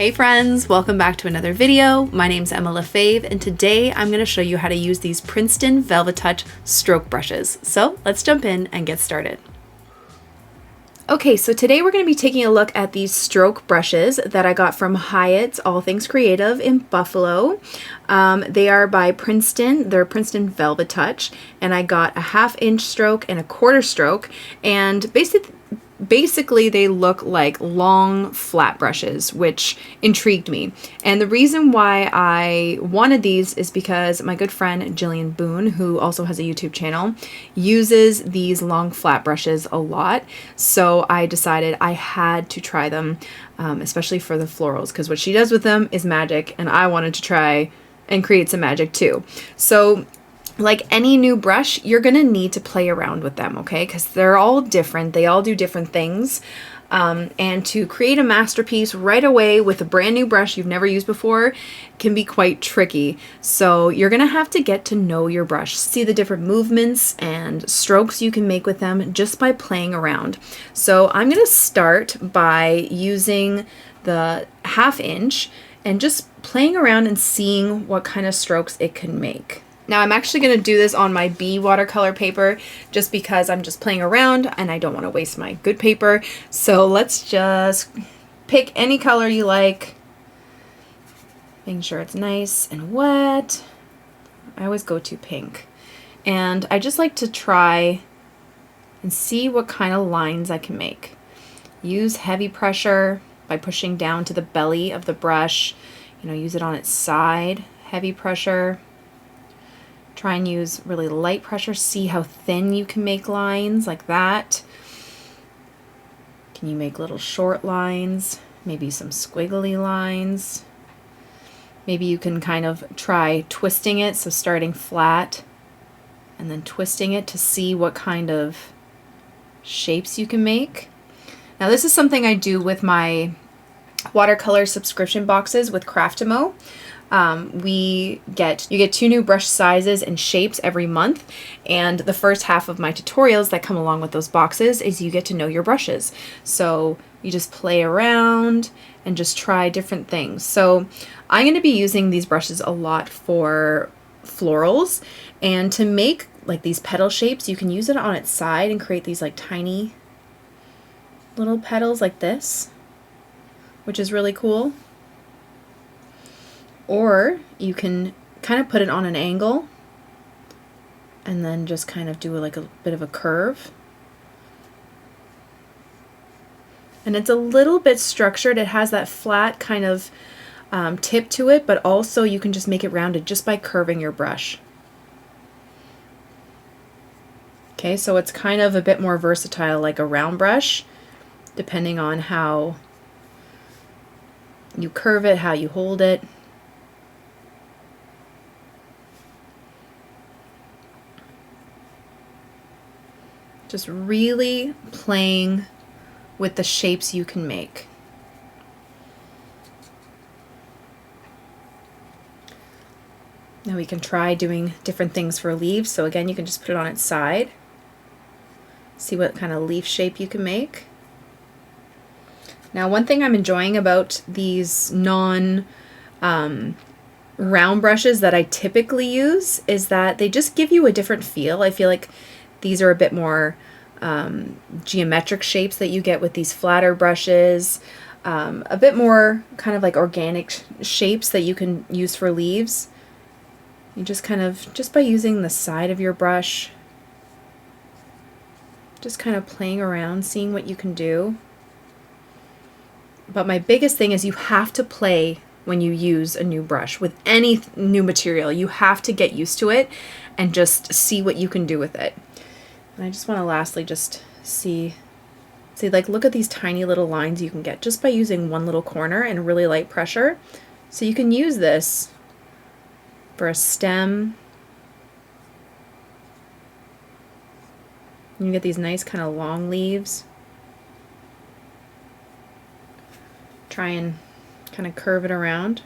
Hey friends, welcome back to another video. My name's Emma LaFave, and today I'm going to show you how to use these Princeton Velvet Touch stroke brushes. So let's jump in and get started. Okay, so today we're going to be taking a look at these stroke brushes that I got from Hyatt's All Things Creative in Buffalo. They are by Princeton. They're Princeton Velvet Touch, and I got a 1/2 inch stroke and a 1/4 stroke, and basically they look like long flat brushes, which intrigued me. And the reason why I wanted these is because my good friend Jillian Boone, who also has a YouTube channel, uses these long flat brushes a lot. So I decided I had to try them, especially for the florals, because what she does with them is magic, and I wanted to try and create some magic too. So like any new brush, you're going to need to play around with them, okay? Because they're all different. They all do different things. And to create a masterpiece right away with a brand new brush you've never used before can be quite tricky. So you're going to have to get to know your brush, see the different movements and strokes you can make with them just by playing around. So I'm going to start by using the 1/2 inch and just playing around and seeing what kind of strokes it can make. Now I'm actually going to do this on my B watercolor paper just because I'm just playing around and I don't want to waste my good paper. So let's just pick any color you like, making sure it's nice and wet. I always go to pink. And I just like to try and see what kind of lines I can make. Use heavy pressure by pushing down to the belly of the brush. Use it on its side, heavy pressure. Try and use really light pressure. See how thin you can make lines like that. Can you make little short lines? Maybe some squiggly lines. Maybe you can kind of try twisting it, so starting flat and then twisting it to see what kind of shapes you can make. Now this is something I do with my watercolor subscription boxes with Craftimo. You get 2 new brush sizes and shapes every month, and the first half of my tutorials that come along with those boxes is you get to know your brushes. So you just play around and just try different things. So I'm going to be using these brushes a lot for florals, and to make like these petal shapes you can use it on its side and create these like tiny little petals like this, which is really cool. Or you can kind of put it on an angle and then just kind of do like a bit of a curve. And it's a little bit structured. It has that flat kind of tip to it, but also you can just make it rounded just by curving your brush. Okay, so it's kind of a bit more versatile, like a round brush, depending on how you curve it, how you hold it. Just really playing with the shapes you can make. Now we can try doing different things for leaves. So again, you can just put it on its side. See what kind of leaf shape you can make. Now one thing I'm enjoying about these round brushes that I typically use is that they just give you a different feel. I feel like these are a bit more geometric shapes that you get with these flatter brushes, a bit more kind of like organic shapes that you can use for leaves. You just kind of, just by using the side of your brush, just kind of playing around, seeing what you can do. But my biggest thing is you have to play when you use a new brush. With any new material, you have to get used to it and just see what you can do with it. And I just want to lastly just see like, look at these tiny little lines you can get just by using one little corner and really light pressure. So you can use this for a stem. You get these nice kind of long leaves. Try and kind of curve it around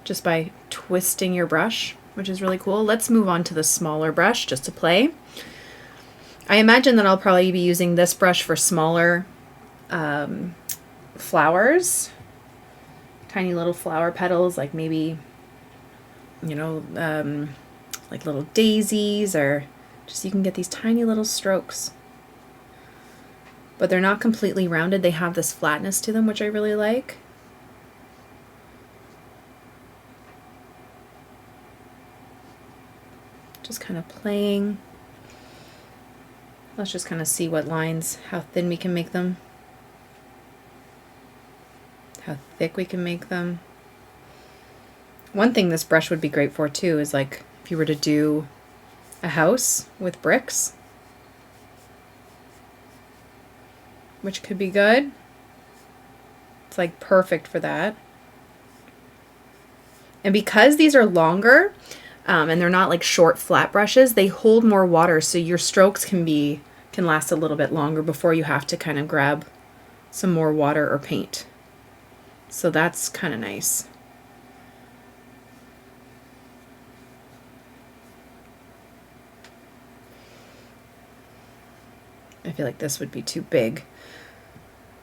just by twisting your brush, which is really cool. Let's move on to the smaller brush just to play. I imagine that I'll probably be using this brush for smaller flowers, tiny little flower petals, like maybe, you know, like little daisies, or just you can get these tiny little strokes. But they're not completely rounded. They have this flatness to them, which I really like. Just kind of playing. Let's just kind of see what lines, how thin we can make them, how thick we can make them. One thing this brush would be great for too is like if you were to do a house with bricks, which could be good. It's like perfect for that. And because these are longer, and they're not like short flat brushes, they hold more water, so your strokes can last a little bit longer before you have to kind of grab some more water or paint. So that's kind of nice. I feel like this would be too big,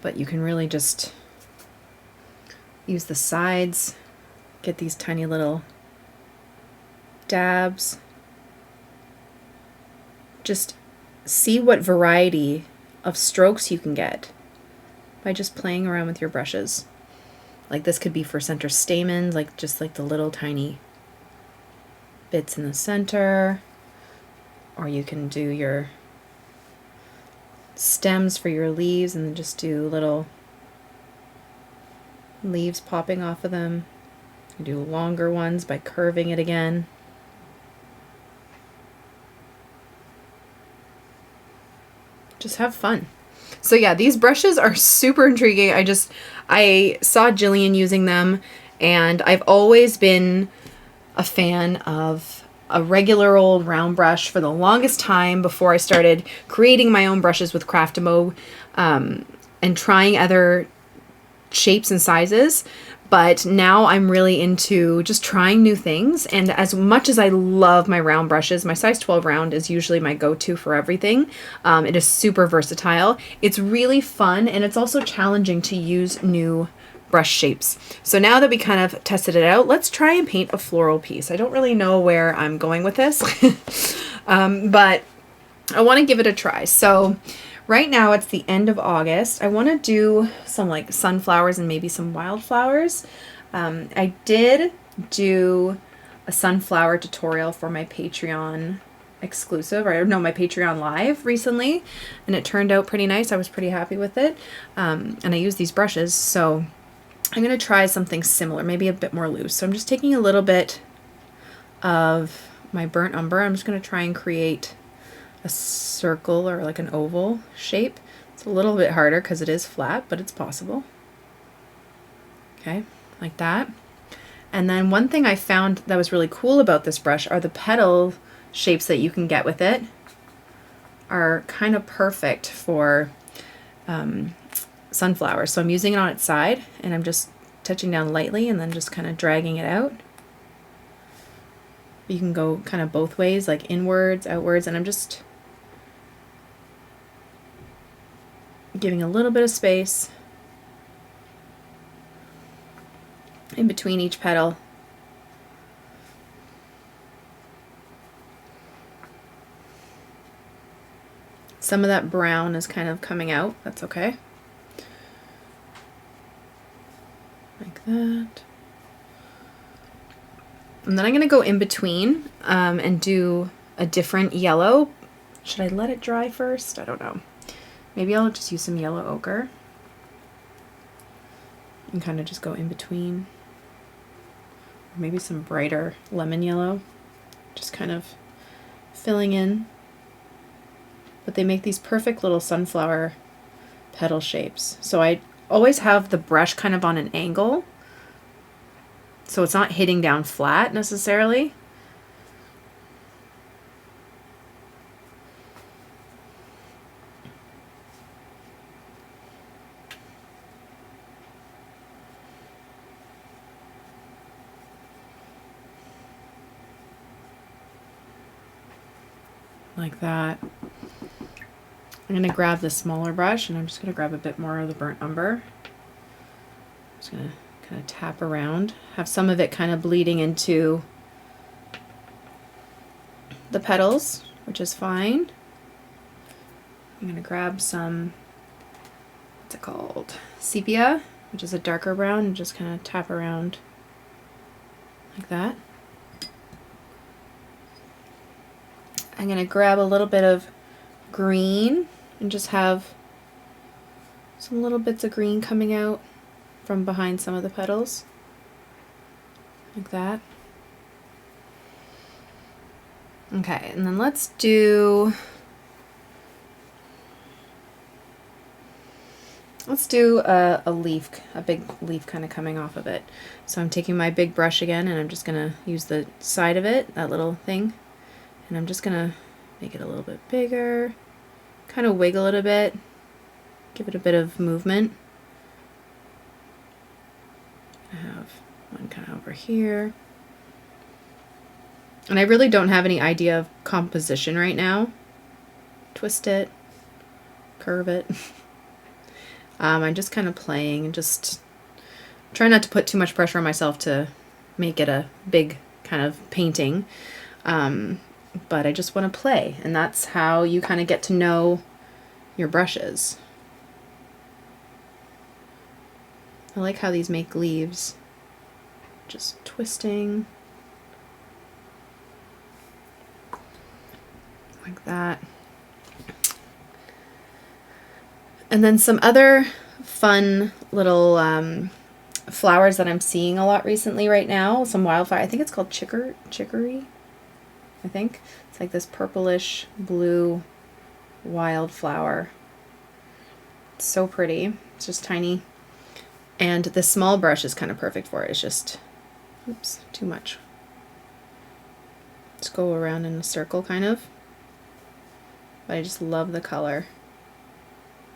but you can really just use the sides, get these tiny little dabs. Just see what variety of strokes you can get by just playing around with your brushes. Like this could be for center stamens, like just like the little tiny bits in the center, or you can do your stems for your leaves and then just do little leaves popping off of them. You do longer ones by curving it again. Just have fun. So yeah, these brushes are super intriguing. I saw Jillian using them, and I've always been a fan of a regular old round brush for the longest time before I started creating my own brushes with Craft-A-Mo, and trying other shapes and sizes. But now I'm really into just trying new things. And as much as I love my round brushes, my size 12 round is usually my go-to for everything. It is super versatile. It's really fun, and it's also challenging to use new brush shapes. So now that we kind of tested it out, let's try and paint a floral piece. I don't really know where I'm going with this, but I want to give it a try. So right now it's the end of August. I want to do some like sunflowers and maybe some wildflowers. I did do a sunflower tutorial for my Patreon exclusive, or no, my Patreon live recently, and it turned out pretty nice. I was pretty happy with it. And I used these brushes, so I'm going to try something similar, maybe a bit more loose. So I'm just taking a little bit of my burnt umber. I'm just going to try and create a circle or like an oval shape. It's a little bit harder because it is flat, but it's possible. Okay, like that. And then one thing I found that was really cool about this brush are the petal shapes that you can get with it are kind of perfect for sunflowers. So I'm using it on its side, and I'm just touching down lightly and then just kind of dragging it out. You can go kind of both ways, like inwards, outwards, and I'm just giving a little bit of space in between each petal. Some of that brown is kind of coming out. That's okay. Like that. And then I'm going to go in between and do a different yellow. Should I let it dry first? I don't know. Maybe I'll just use some yellow ochre and kind of just go in between. Maybe some brighter lemon yellow, just kind of filling in. But they make these perfect little sunflower petal shapes. So I always have the brush kind of on an angle, so it's not hitting down flat necessarily. Like that. I'm going to grab the smaller brush, and I'm just going to grab a bit more of the burnt umber. Just gonna kind of tap around, have some of it kind of bleeding into the petals, which is fine. I'm gonna grab some, what's it called? Sepia, which is a darker brown, and just kind of tap around like that. I'm gonna grab a little bit of green and just have some little bits of green coming out from behind some of the petals, like that. Okay, and then let's do a leaf, a big leaf kind of coming off of it. So I'm taking my big brush again, and I'm just gonna use the side of it, that little thing, and I'm just gonna make it a little bit bigger, kind of wiggle it a bit, give it a bit of movement. I have one kind of over here. And I really don't have any idea of composition right now. Twist it, curve it. I'm just kind of playing and just try not to put too much pressure on myself to make it a big kind of painting. But I just want to play, and that's how you kind of get to know your brushes. I like how these make leaves. Just twisting. Like that. And then some other fun little flowers that I'm seeing a lot recently right now. Some wildfire. I think it's called chicory. I think. It's like this purplish blue wildflower. It's so pretty. It's just tiny. And the small brush is kind of perfect for it. It's just, oops, too much. Let's go around in a circle kind of. But I just love the color.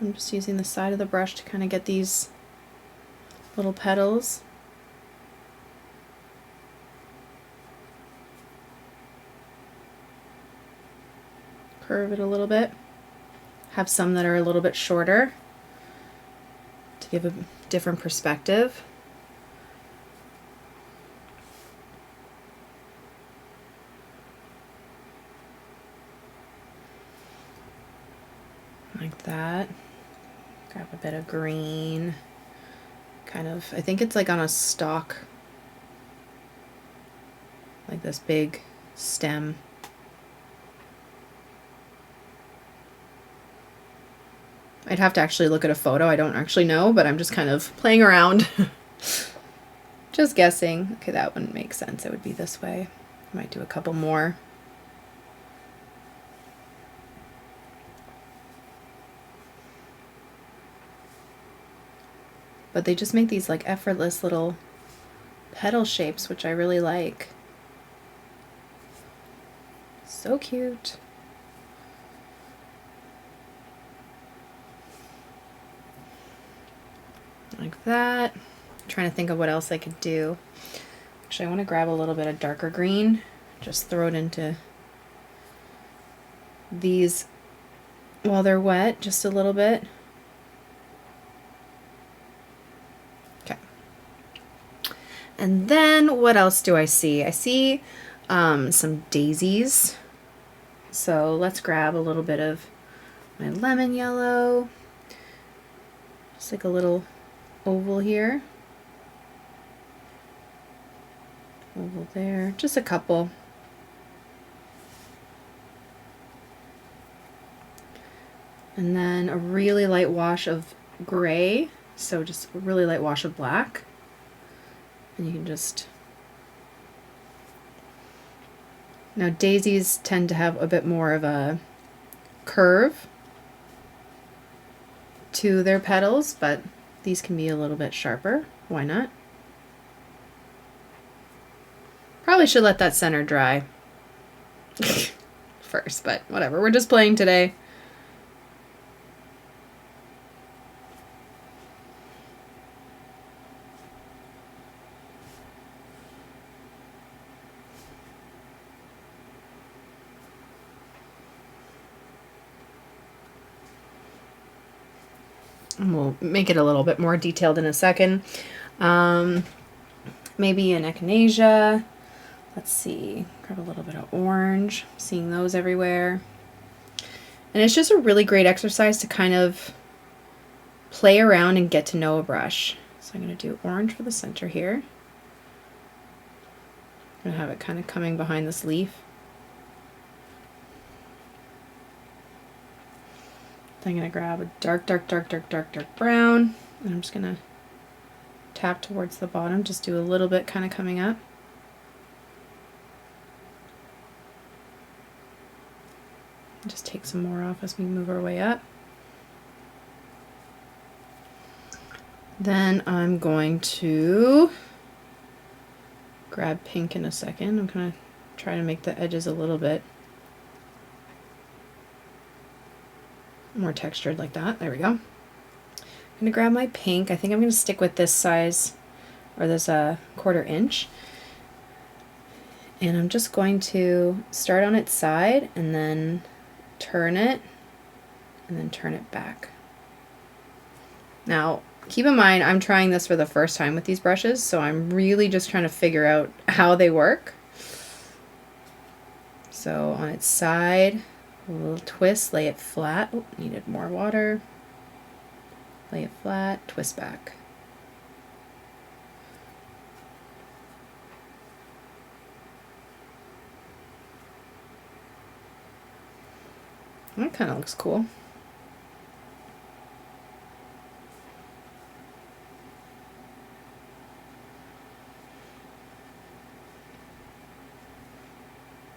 I'm just using the side of the brush to kind of get these little petals. Curve it a little bit. Have some that are a little bit shorter to give a different perspective. Like that. Grab a bit of green. Kind of, I think it's like on a stalk. Like this big stem. I'd have to actually look at a photo. I don't actually know, but I'm just kind of playing around. Just guessing. Okay, that wouldn't make sense. It would be this way. I might do a couple more. But they just make these like effortless little petal shapes, which I really like. So cute. Like that. I'm trying to think of what else I could do. Actually, I want to grab a little bit of darker green. Just throw it into these while they're wet, just a little bit. Okay. And then what else do I see? I see some daisies. So let's grab a little bit of my lemon yellow. Just like a little oval here. Oval there. Just a couple. And then a really light wash of gray. So just a really light wash of black. And you can just... Now daisies tend to have a bit more of a curve to their petals, but these can be a little bit sharper. Why not? Probably should let that center dry first, but whatever. We're just playing today. And we'll make it a little bit more detailed in a second. Maybe an echinacea. Let's see, grab a little bit of orange, seeing those everywhere. And it's just a really great exercise to kind of play around and get to know a brush. So I'm going to do orange for the center here. I'm going to have it kind of coming behind this leaf. Then I'm going to grab a dark brown, and I'm just going to tap towards the bottom, just do a little bit kind of coming up. Just take some more off as we move our way up. Then I'm going to grab pink in a second. I'm going to try to make the edges a little bit more textured like that. There we go. I'm going to grab my pink. I think I'm going to stick with this size, or this 1/4 inch. And I'm just going to start on its side and then turn it and then turn it back. Now, keep in mind, I'm trying this for the first time with these brushes, so I'm really just trying to figure out how they work. So on its side, a little twist, lay it flat. Oh, needed more water. Lay it flat, twist back. That kind of looks cool.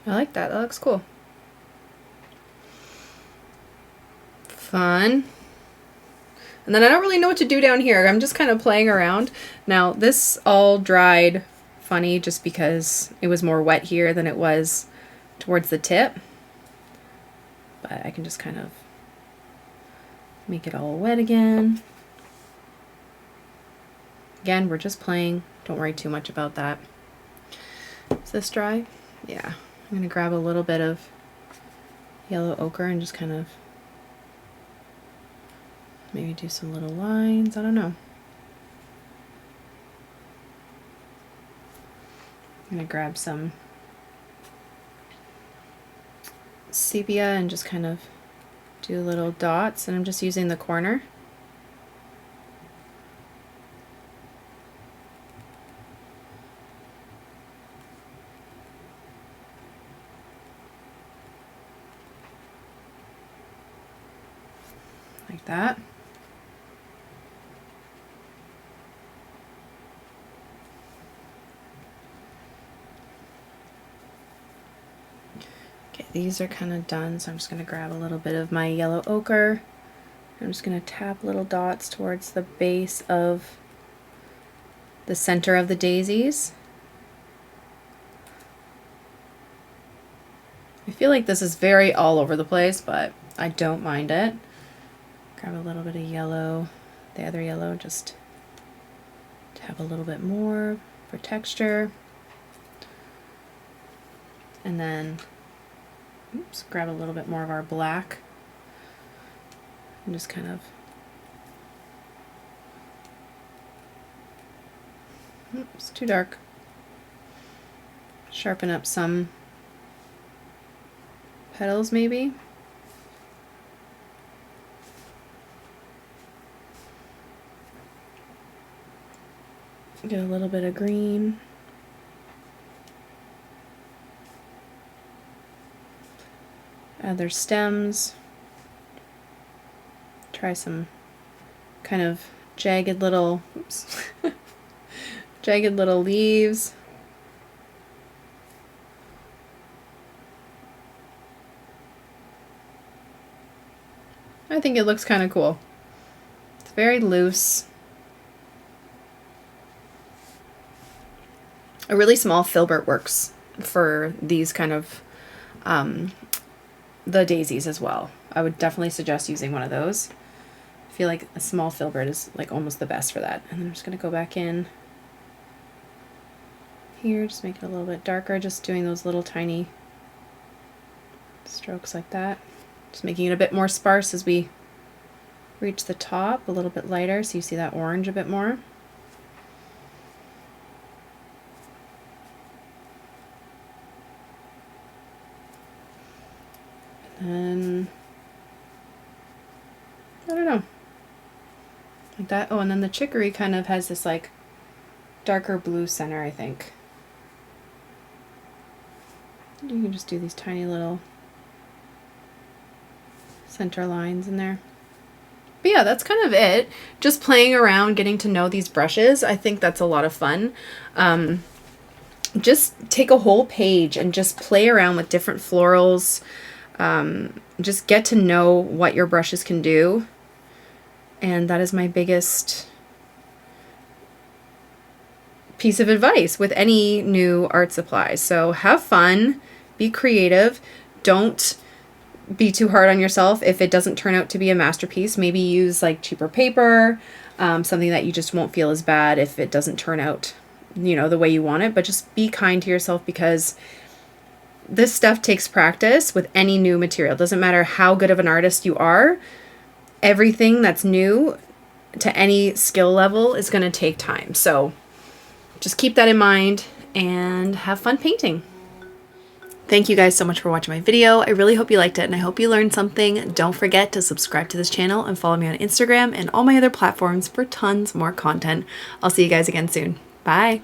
I like that. That looks cool. Fun. And then I don't really know what to do down here. I'm just kind of playing around. Now, this all dried funny just because it was more wet here than it was towards the tip. But I can just kind of make it all wet again. Again, we're just playing. Don't worry too much about that. Is this dry? Yeah. I'm going to grab a little bit of yellow ochre and just kind of maybe do some little lines. I don't know. I'm going to grab some sepia and just kind of do little dots, and I'm just using the corner. Like that. Okay, these are kind of done, so I'm just going to grab a little bit of my yellow ochre. I'm just going to tap little dots towards the base of the center of the daisies. I feel like this is very all over the place, but I don't mind it. Grab a little bit of yellow, the other yellow, just tap a little bit more for texture. And then, oops, grab a little bit more of our black and just kind of, oops, too dark. Sharpen up some petals maybe. Get a little bit of green. Add their stems. Try some kind of jagged little, oops, jagged little leaves. I think it looks kind of cool. It's very loose. A really small filbert works for these kind of the daisies as well. I would definitely suggest using one of those. I feel like a small filbert is like almost the best for that. And then I'm just going to go back in here, just make it a little bit darker, just doing those little tiny strokes like that. Just making it a bit more sparse as we reach the top, a little bit lighter so you see that orange a bit more. And I don't know, like that. Oh, and then the chicory kind of has this like darker blue center, I think. You can just do these tiny little center lines in there. But yeah, that's kind of it. Just playing around, getting to know these brushes. I think that's a lot of fun. Just take a whole page and just play around with different florals. Just get to know what your brushes can do. And that is my biggest piece of advice with any new art supplies. So have fun, be creative, don't be too hard on yourself if it doesn't turn out to be a masterpiece. Maybe use like cheaper paper, something that you just won't feel as bad if it doesn't turn out, you know, the way you want it. But just be kind to yourself, because this stuff takes practice with any new material. It doesn't matter how good of an artist you are. Everything that's new to any skill level is going to take time. So just keep that in mind and have fun painting. Thank you guys so much for watching my video. I really hope you liked it and I hope you learned something. Don't forget to subscribe to this channel and follow me on Instagram and all my other platforms for tons more content. I'll see you guys again soon. Bye.